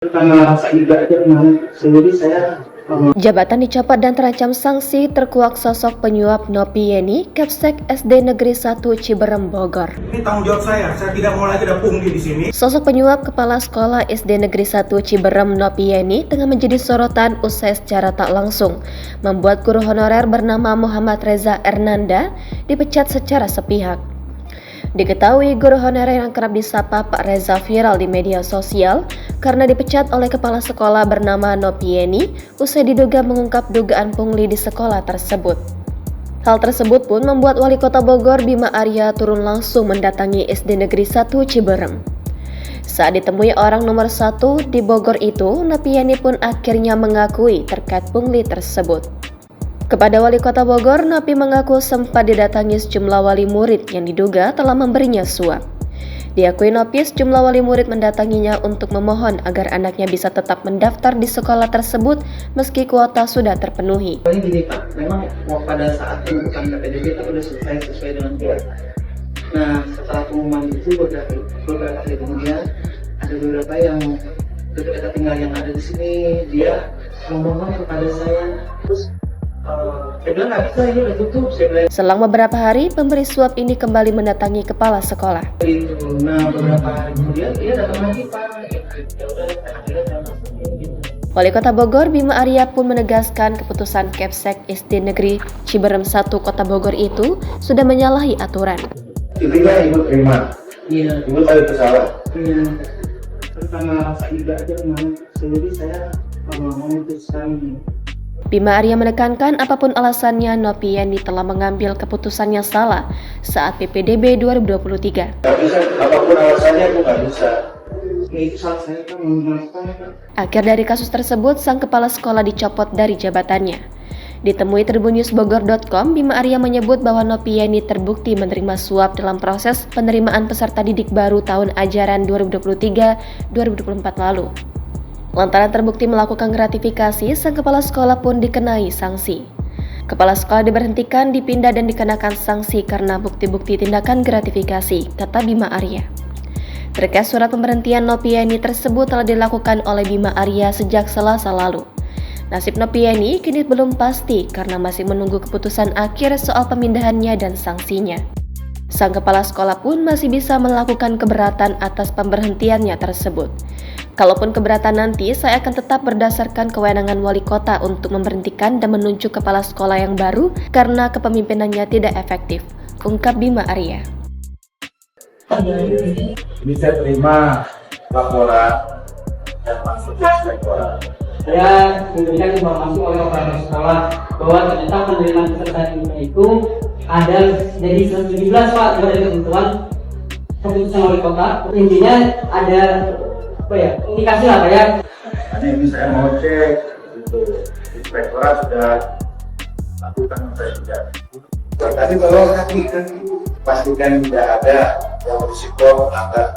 Karena juga aja sendiri saya Jabatan dicopot dan terancam sanksi terkuak sosok penyuap Nopi Yeni, Kapsek SD Negeri 1 Ciberem, Bogor. Ini tanggung jawab saya tidak mau lagi ada pungli di sini. Sosok penyuap Kepala Sekolah SD Negeri 1 Ciberem Nopi Yeni tengah menjadi sorotan usai secara tak langsung membuat guru honorer bernama Muhammad Reza Ernanda dipecat secara sepihak. Diketahui guru honorer yang kerap disapa Pak Reza viral di media sosial karena dipecat oleh kepala sekolah bernama Nopi Yeni usai diduga mengungkap dugaan pungli di sekolah tersebut. Hal tersebut pun membuat Wali Kota Bogor Bima Arya turun langsung mendatangi SD Negeri 1 Ciberem. Saat ditemui orang nomor 1 di Bogor itu, Nopi Yeni pun akhirnya mengakui terkait pungli tersebut. Kepada Wali Kota Bogor, Nopi mengaku sempat didatangi sejumlah wali murid yang diduga telah memberinya suap. Diakui Nopi, sejumlah wali murid mendatanginya untuk memohon agar anaknya bisa tetap mendaftar di sekolah tersebut meski kuota sudah terpenuhi. ini gini Pak, memang pada saat pembukaan PPDB itu sudah selesai sesuai dengan kuota. Nah setelah pengumuman itu beberapa hari kemudian ada beberapa yang dekat tinggal yang ada di sini, dia memohon kepada saya terus saya bilang nggak bisa, ini udah tutup. Selang beberapa hari, pemberi suap ini kembali mendatangi kepala sekolah. Nah beberapa hari kemudian dia datang lagi Pak. Wali Kota Bogor Bima Arya pun menegaskan keputusan Kapsek SD Negeri Ciberem 1 Kota Bogor itu sudah menyalahi aturan. Intinya ibu terima. Iya. Ibu tahu itu salah. Iya. Karena juga aja sendiri saya memutuskan. Bima Arya menekankan apapun alasannya, Nopi Yeni telah mengambil keputusan yang salah saat PPDB 2023. Gak bisa, apapun alasannya aku nggak bisa. Ya itu salah saya kan menggunakan. Akhir dari kasus tersebut, sang kepala sekolah dicopot dari jabatannya. Ditemui tribunnews.bogor.com, Bima Arya menyebut bahwa Nopi Yeni terbukti menerima suap dalam proses penerimaan peserta didik baru tahun ajaran 2023-2024 lalu. Lantaran terbukti melakukan gratifikasi, sang kepala sekolah pun dikenai sanksi. Kepala sekolah diberhentikan, dipindah dan dikenakan sanksi karena bukti-bukti tindakan gratifikasi, kata Bima Arya. Terkait surat pemberhentian Nopi Yeni tersebut telah dilakukan oleh Bima Arya sejak Selasa lalu. Nasib Nopi Yeni kini belum pasti karena masih menunggu keputusan akhir soal pemindahannya dan sanksinya. Sang kepala sekolah pun masih bisa melakukan keberatan atas pemberhentiannya tersebut. Kalaupun keberatan nanti, saya akan tetap berdasarkan kewenangan wali kota untuk memberhentikan dan menunjuk kepala sekolah yang baru karena kepemimpinannya tidak efektif, ungkap Bima Arya. Bisa terima laporan dan masuk ke sekolah. Saya diberikan informasi oleh operator sekolah bahwa ternyata penerimaan peserta itu ada dari 117 Pak, dari ketentuan keputusan wali kota. Intinya ada indikasi lah Pak ya. Ini saya mau cek itu inspektorat sudah lakukan saya tidak. Tapi kalau pastikan tidak ada yang berisiko melanggar.